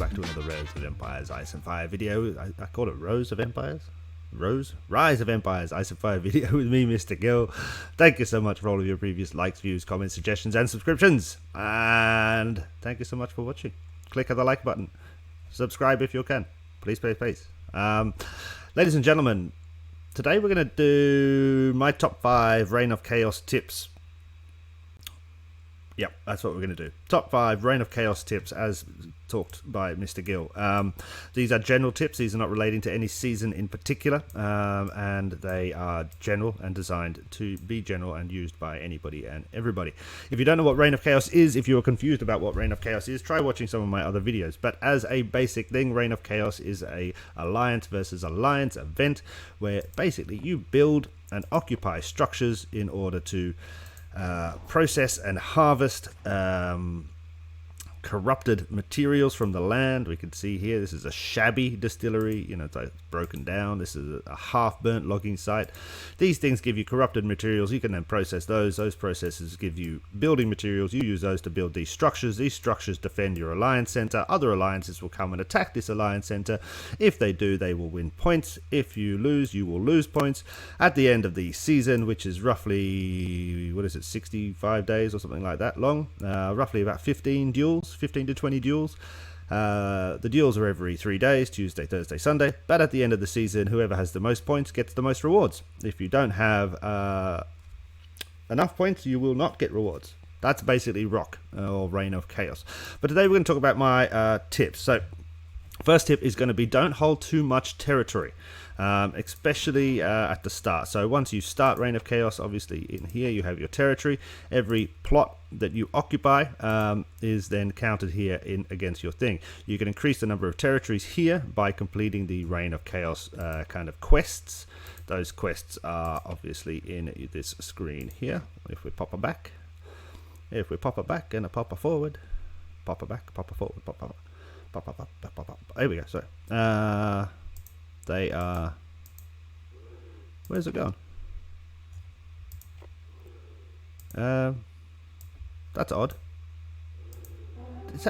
back to another Rise of Empires Ice and Fire video. I call it Rose of Empires? Rise of Empires Ice and Fire video with me, Mr. Gill. Thank you so much for all of your previous likes, views, comments, suggestions, and subscriptions. And thank you so much for watching. Click on the like button. Subscribe if you can. Please, please, please. Ladies and gentlemen, today we're going to do my top 5 Reign of Chaos tips. Yep, that's what we're going to do. Top 5 Reign of Chaos tips as talked by Mr. Gill. These are general tips. These are not relating to any season in particular. And they are general and designed to be general and used by anybody and everybody. If you don't know what Reign of Chaos is, if you're confused about what Reign of Chaos is, try watching some of my other videos. But as a basic thing, Reign of Chaos is a alliance versus alliance event where basically you build and occupy structures in order to process and harvest corrupted materials from the land. We can see here this is a shabby distillery, you know, it's like broken down. This is a half-burnt logging site. These things give you corrupted materials. You can then process those. Those processes give you building materials. You use those to build these structures. These structures defend your alliance center. Other alliances will come and attack this alliance center. If they do, they will win points. If you lose, you will lose points. At the end of the season, which is roughly, what is it, 65 days or something like that long, roughly about 15 to 20 duels. The duels are every 3 days, Tuesday, Thursday, Sunday. But at the end of the season, whoever has the most points gets the most rewards. If you don't have enough points, you will not get rewards. That's basically RoC, or Reign of Chaos. But today we're going to talk about my tips. So first tip is going to be don't hold too much territory, especially at the start. So once you start Reign of Chaos, obviously in here you have your territory. Every plot that you occupy is then counted here in against your thing. You can increase the number of territories here by completing the Reign of Chaos kind of quests. Those quests are obviously in this screen here. If we pop her back, and a pop her forward, pop her back, pop her forward, pop her up. There we go. Sorry. They are. Where's it going? That's odd.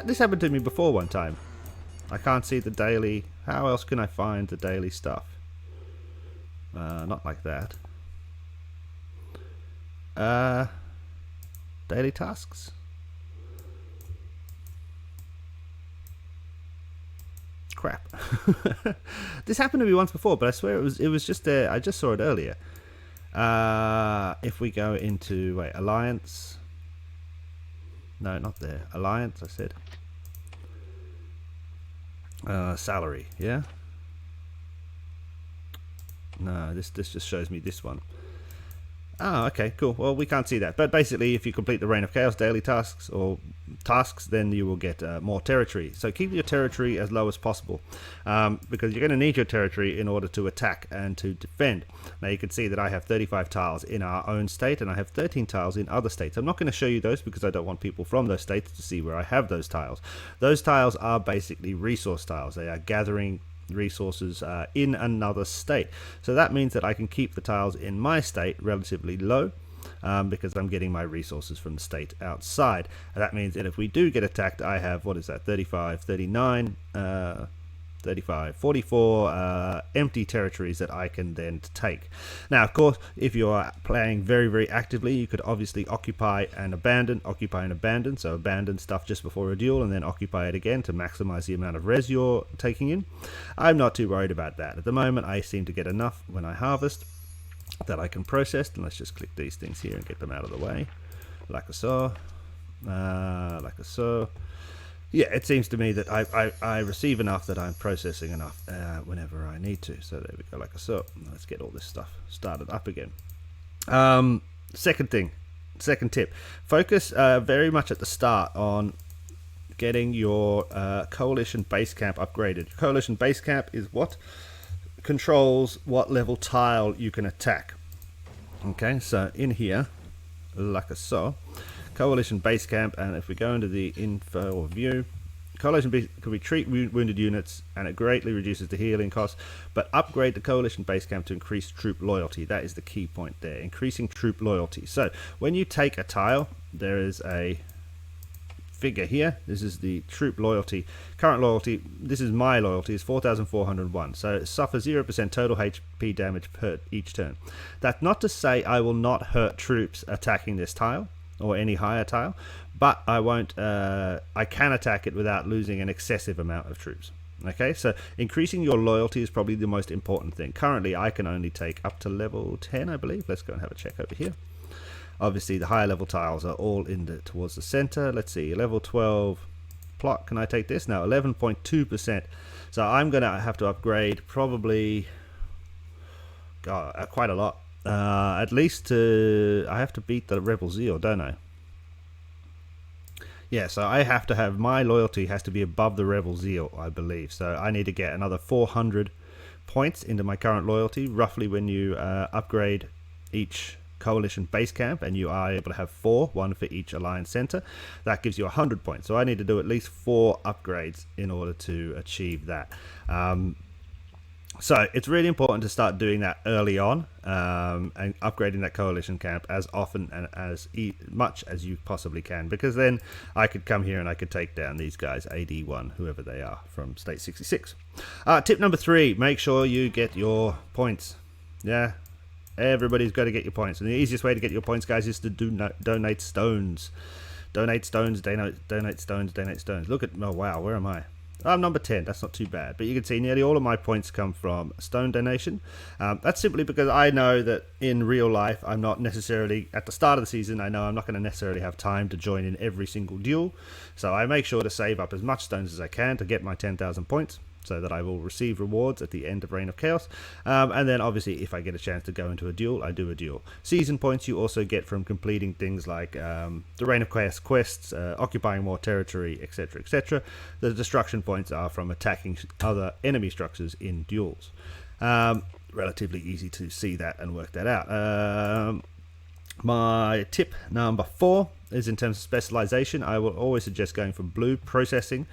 This happened to me before one time. I can't see the daily. How else can I find the daily stuff? Not like that. Daily tasks. Crap. This happened to me once before, but I swear it was just there. I just saw it earlier. If we go into alliance, no, not there. Alliance, I said. Salary, yeah. No, this just shows me this one. Oh, okay, cool. Well, we can't see that. But basically, if you complete the Reign of Chaos daily tasks, then you will get more territory. So keep your territory as low as possible, because you're going to need your territory in order to attack and to defend. Now, you can see that I have 35 tiles in our own state, and I have 13 tiles in other states. I'm not going to show you those because I don't want people from those states to see where I have those tiles. Those tiles are basically resource tiles. They are gathering resources in another state. So that means that I can keep the tiles in my state relatively low because I'm getting my resources from the state outside. And that means that if we do get attacked, I have, what is that, 35, 39, 35, 44 empty territories that I can then take. Now, of course, if you are playing very, very actively, you could obviously occupy and abandon, so abandon stuff just before a duel and then occupy it again to maximize the amount of res you're taking in. I'm not too worried about that. At the moment, I seem to get enough when I harvest that I can process, and let's just click these things here and get them out of the way, like so. Yeah, it seems to me that I receive enough that I'm processing enough whenever I need to. So there we go, like so. Let's get all this stuff started up again. Second tip, focus very much at the start on getting your coalition base camp upgraded. Coalition base camp is what controls what level tile you can attack. Okay, so in here, like so. Coalition base camp, and if we go into the info or view, coalition base can retreat wounded units, and it greatly reduces the healing cost. But upgrade the coalition base camp to increase troop loyalty. That is the key point there, increasing troop loyalty. So when you take a tile, there is a figure here. This is the troop loyalty. Current loyalty, this is my loyalty, is 4,401. So it suffers 0% total HP damage per each turn. That's not to say I will not hurt troops attacking this tile or any higher tile, but I won't. I can attack it without losing an excessive amount of troops. Okay, so increasing your loyalty is probably the most important thing. Currently, I can only take up to level 10, I believe. Let's go and have a check over here. Obviously, the higher level tiles are all towards the center. Let's see, level 12 plot. Can I take this? Now, 11.2%. So I'm going to have to upgrade probably quite a lot. At least I have to beat the Rebel Zeal, don't I? Yeah, so I have to have, my loyalty has to be above the Rebel Zeal, I believe. So I need to get another 400 points into my current loyalty, roughly when you upgrade each coalition base camp, and you are able to have 4, one for each alliance center. That gives you 100 points. So I need to do at least 4 upgrades in order to achieve that. So it's really important to start doing that early on, and upgrading that coalition camp as often and as much as you possibly can, because then I could come here and I could take down these guys, AD1, whoever they are, from State 66. Tip number 3, make sure you get your points. Yeah, everybody's got to get your points, and the easiest way to get your points, guys, is to donate stones. Donate stones, donate stones, donate stones. Look at, oh wow, where am I? I'm number 10, that's not too bad. But you can see nearly all of my points come from stone donation. That's simply because I know that in real life, I'm not necessarily, at the start of the season, I know I'm not going to necessarily have time to join in every single duel. So I make sure to save up as much stones as I can to get my 10,000 points, so that I will receive rewards at the end of Reign of Chaos. And then obviously if I get a chance to go into a duel, I do a duel. Season points you also get from completing things like the Reign of Chaos quests, occupying more territory, etc, etc. The destruction points are from attacking other enemy structures in duels. Relatively easy to see that and work that out. My tip number 4 is in terms of specialization. I will always suggest going for blue processing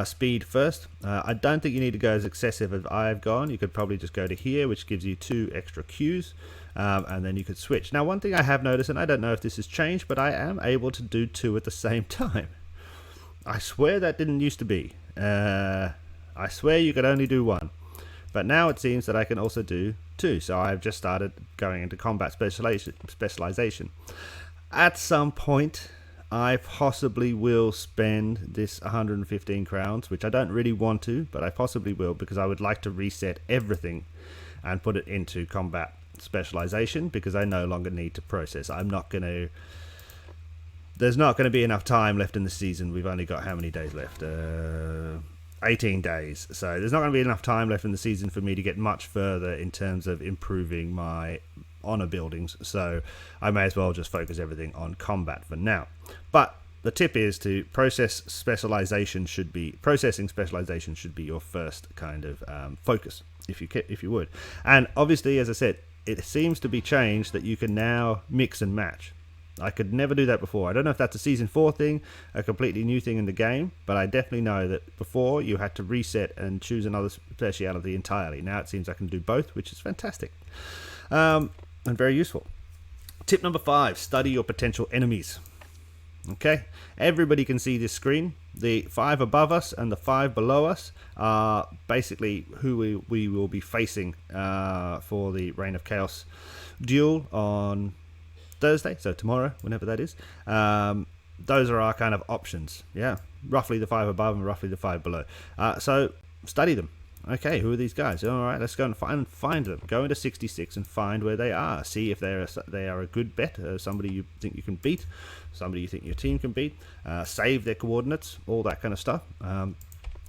speed first. I don't think you need to go as excessive as I've gone. You could probably just go to here, which gives you 2 extra queues, and then you could switch. Now, one thing I have noticed, and I don't know if this has changed, but I am able to do 2 at the same time. I swear that didn't used to be. I swear you could only do 1, but now it seems that I can also do 2. So I've just started going into combat specialization. At some point, I possibly will spend this 115 crowns, which I don't really want to, but I possibly will, because I would like to reset everything and put it into combat specialization, because I no longer need to process. I'm not going to... There's not going to be enough time left in the season. We've only got how many days left? 18 days. So there's not going to be enough time left in the season for me to get much further in terms of improving my honor buildings, so I may as well just focus everything on combat for now. But the tip is to processing specialization should be your first kind of focus, if you would. And obviously, as I said, it seems to be changed that you can now mix and match. I could never do that before. I don't know if that's a season 4 thing, a completely new thing in the game, but I definitely know that before you had to reset and choose another speciality entirely. Now it seems I can do both, which is fantastic. And very useful. Tip number 5, study your potential enemies. Okay, everybody can see this screen. The 5 above us and the 5 below us are basically who we will be facing for the Reign of Chaos duel on Thursday, so tomorrow, whenever that is. Those are our kind of options. Yeah, roughly the 5 above and roughly the 5 below. So study them. Okay, who are these guys? All right, let's go and find them. Go into 66 and find where they are. See if they are a good bet, somebody you think you can beat, somebody you think your team can beat. Save their coordinates, all that kind of stuff.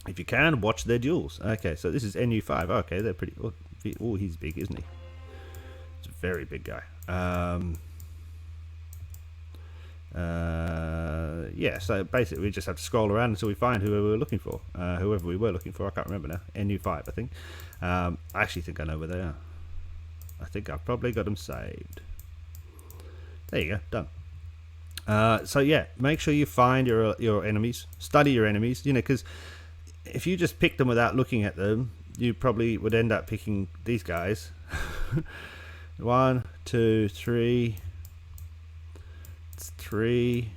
If you can, watch their duels. Okay, so this is NU5. Okay, they're pretty... Oh, he's big, isn't he? He's a very big guy. Yeah, so basically we just have to scroll around until we find whoever we were looking for. Whoever we were looking for, I can't remember now. NU5, I think. I actually think I know where they are. I think I've probably got them saved. There you go, done. So yeah, make sure you find your enemies, study your enemies, you know, because if you just pick them without looking at them, you probably would end up picking these guys. 1, 2, 3... 3,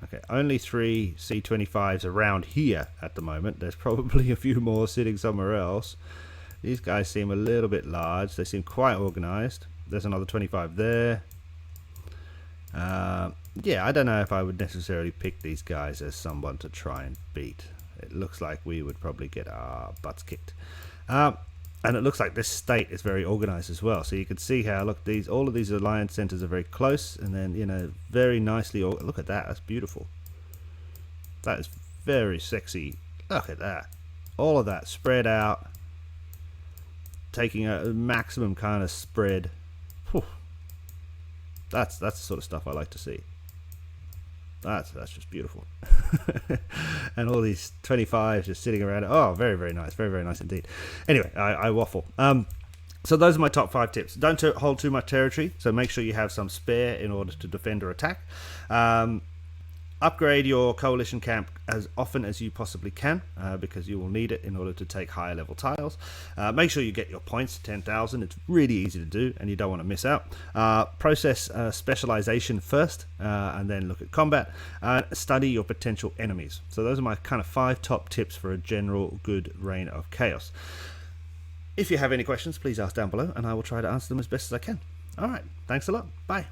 Okay, only 3 C25s around here at the moment. There's probably a few more sitting somewhere else. These guys seem a little bit large. They seem quite organized. There's another 25 there. Yeah, I don't know if I would necessarily pick these guys as someone to try and beat. It looks like we would probably get our butts kicked. And it looks like this state is very organized as well. So you can see how, look, all of these alliance centers are very close, and then, you know, very nicely. Look at that. That's beautiful. That is very sexy. Look at that. All of that spread out, taking a maximum kind of spread. Whew. That's the sort of stuff I like to see. That's just beautiful. And all these 25s just sitting around. Oh, very, very nice. Very, very nice indeed. Anyway, I waffle. So those are my top 5 tips. Don't hold too much territory, so make sure you have some spare in order to defend or attack. Upgrade your coalition camp as often as you possibly can, because you will need it in order to take higher level tiles. Make sure you get your points to 10,000. It's really easy to do and you don't want to miss out. Process specialization first, and then look at combat. Study your potential enemies. So those are my kind of 5 top tips for a general good reign of chaos. If you have any questions, please ask down below and I will try to answer them as best as I can. Alright, thanks a lot. Bye.